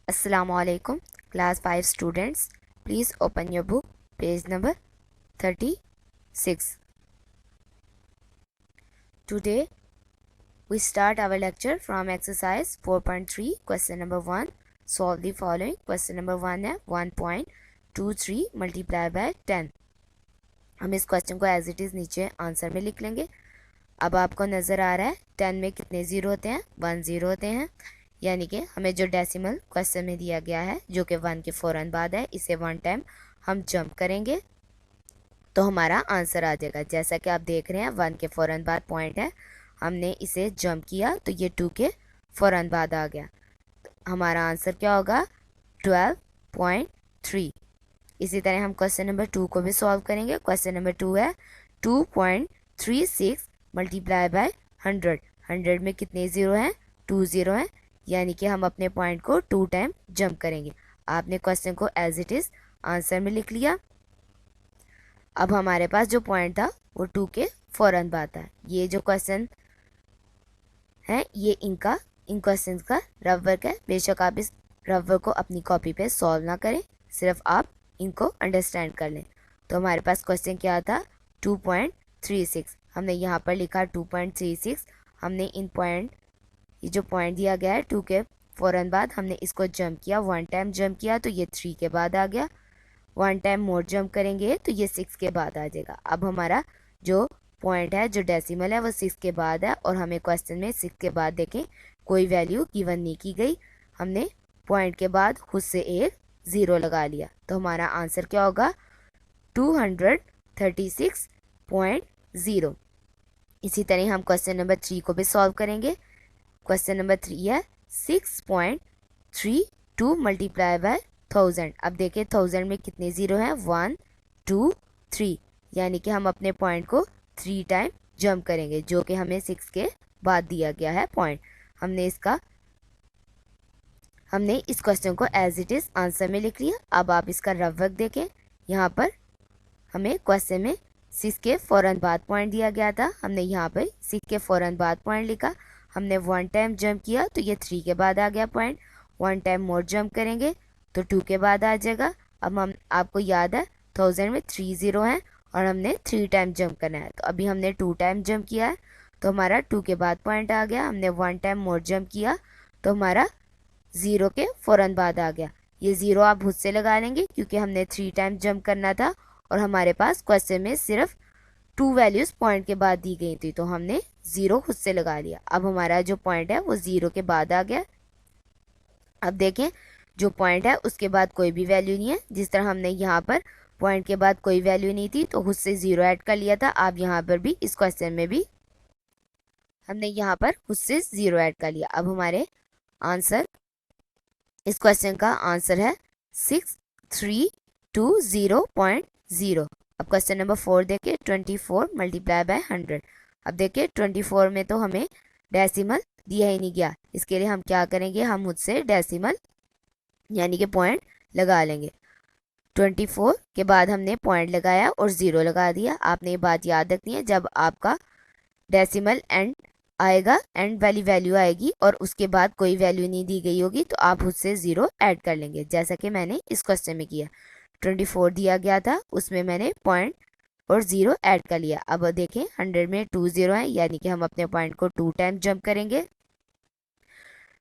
Assalamualaikum, class 5 students. Please open your book, page number 36. Today we start our lecture from exercise 4.3, question number 1. Solve the following. Question number 1 है 1.23 multiply by 10. हम इस question को as it is नीचे answer में लिख लेंगे. अब आपको नज़र आ रहा है 10 में कितने ज़ीरो होते हैं? 1 ज़ीरो होते हैं. यानी कि हमें जो डेसिमल क्वेश्चन में दिया गया है जो कि 1 के फ़ौरन बाद है, इसे 1 टाइम हम जंप करेंगे तो हमारा आंसर आ जाएगा. जैसा कि आप देख रहे हैं 1 के फ़ौरन बाद पॉइंट है, हमने इसे जंप किया तो ये 2 के फ़ौरन बाद आ गया. हमारा आंसर क्या होगा? 12.3. इसी तरह हम क्वेश्चन नंबर 2 को भी सॉल्व करेंगे. क्वेश्चन नंबर 2 है 2.36 मल्टीप्लाई बाय 100. 100 में कितने ज़ीरो हैं? 2 ज़ीरो हैं. यानी कि हम अपने पॉइंट को 2 टाइम जंप करेंगे. आपने क्वेश्चन को एज इट इज़ आंसर में लिख लिया. अब हमारे पास जो पॉइंट था वो 2 के फ़ौरन बाद था. ये जो क्वेश्चन है ये इन क्वेश्चन का रफ वर्क है. बेशक आप इस रफ वर्क को अपनी कॉपी पे सॉल्व ना करें, सिर्फ आप इनको अंडरस्टैंड कर लें. तो हमारे पास क्वेश्चन क्या था? 2.36. हमने यहाँ पर लिखा 2.36. हमने इन पॉइंट, ये जो पॉइंट दिया गया है 2 के फ़ौरन बाद, हमने इसको जंप किया, 1 टाइम जंप किया तो ये 3 के बाद आ गया. 1 टाइम मोर जंप करेंगे तो ये 6 के बाद आ जाएगा. अब हमारा जो पॉइंट है, जो डेसिमल है, वो 6 के बाद है और हमें क्वेश्चन में 6 के बाद देखें कोई वैल्यू गिवन नहीं की गई. हमने पॉइंट के बाद खुद से एक ज़ीरो लगा लिया. तो हमारा आंसर क्या होगा? 236.0. इसी तरह हम क्वेश्चन नंबर 3 को भी सॉल्व करेंगे. क्वेश्चन नंबर 3 है 6.32 मल्टीप्लाई बाय 1000. अब देखिए 1000 में कितने ज़ीरो हैं? 1 2 3. यानी कि हम अपने पॉइंट को 3 टाइम जंप करेंगे, जो कि हमें 6 के बाद दिया गया है पॉइंट. हमने इस क्वेश्चन को एज इट इज़ आंसर में लिख लिया. अब आप इसका रफ वर्क देखें. यहाँ पर हमें क्वेश्चन में 6 के फ़ौरन बाद पॉइंट दिया गया था. हमने यहाँ पर 6 के फ़ौरन बाद पॉइंट लिखा. हमने 1 टाइम जंप किया तो ये 3 के बाद आ गया पॉइंट. 1 टाइम मोर जंप करेंगे तो 2 के बाद आ जाएगा. अब हम, आपको याद है 1000 में 3 ज़ीरो हैं और हमने 3 टाइम जंप करना है. तो अभी हमने 2 टाइम जंप किया है तो हमारा 2 के बाद पॉइंट आ गया. हमने 1 टाइम मोर जंप किया तो हमारा 0 के फ़ौरन बाद आ गया. ये ज़ीरो आप खुद से लगा लेंगे क्योंकि हमने 3 टाइम जंप करना था और हमारे पास क्वेश्चन में सिर्फ 2 वैल्यूज़ पॉइंट के बाद दी गई थी, तो हमने ज़ीरो खुद से लगा लिया. अब हमारा जो पॉइंट है वो 0 के बाद आ गया. अब देखें जो पॉइंट है उसके बाद कोई भी वैल्यू नहीं है. जिस तरह हमने यहाँ पर पॉइंट के बाद कोई वैल्यू नहीं थी तो खुद से ज़ीरो ऐड कर लिया था. आप यहाँ पर भी इस क्वेश्चन में भी हमने यहाँ पर खुद से ज़ीरो ऐड कर लिया. अब हमारे आंसर, इस क्वेश्चन का आंसर है 6320.0. अब क्वेश्चन नंबर 4 देखिए 24 मल्टीप्लाई बाय 100. अब देखिए 24 में तो हमें डेसिमल दिया ही नहीं गया. इसके लिए हम क्या करेंगे? हम मुझसे डेसिमल यानी कि पॉइंट लगा लेंगे. 24 के बाद हमने पॉइंट लगाया और ज़ीरो लगा दिया. आपने ये बात याद रखनी है, जब आपका डेसिमल एंड आएगा, एंड वाली वैल्यू आएगी और उसके बाद कोई वैल्यू नहीं दी गई होगी तो आप उससे ज़ीरो ऐड कर लेंगे, जैसा कि मैंने इस क्वेश्चन में किया. 24 दिया गया था, उसमें मैंने पॉइंट और ज़ीरो ऐड कर लिया. अब देखें 100 में 2 ज़ीरो है, यानी कि हम अपने पॉइंट को 2 टाइम जंप करेंगे.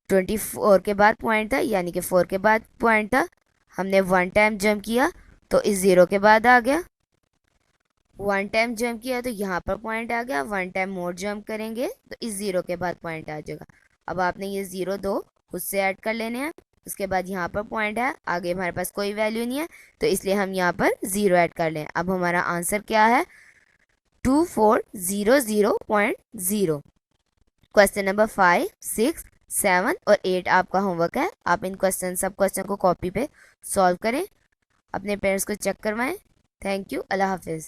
24 के बाद पॉइंट था, यानी कि 4 के बाद पॉइंट था. हमने 1 टाइम जंप किया तो इस ज़ीरो के बाद आ गया. 1 टाइम जंप किया तो यहाँ पर पॉइंट आ गया. 1 टाइम मोर जंप करेंगे तो इस ज़ीरो के बाद पॉइंट आ जाएगा. अब आपने ये ज़ीरो दो खुद से ऐड कर लेने हैं. उसके बाद यहाँ पर पॉइंट है, आगे हमारे पास कोई वैल्यू नहीं है तो इसलिए हम यहाँ पर ज़ीरो ऐड कर लें. अब हमारा आंसर क्या है? 2400.0. क्वेश्चन नंबर 5, 6, 7 और 8 आपका होमवर्क है. आप इन सब क्वेश्चन को कॉपी पे सॉल्व करें, अपने पेरेंट्स को चेक करवाएं. Thank you. अल्लाह हाफिज़.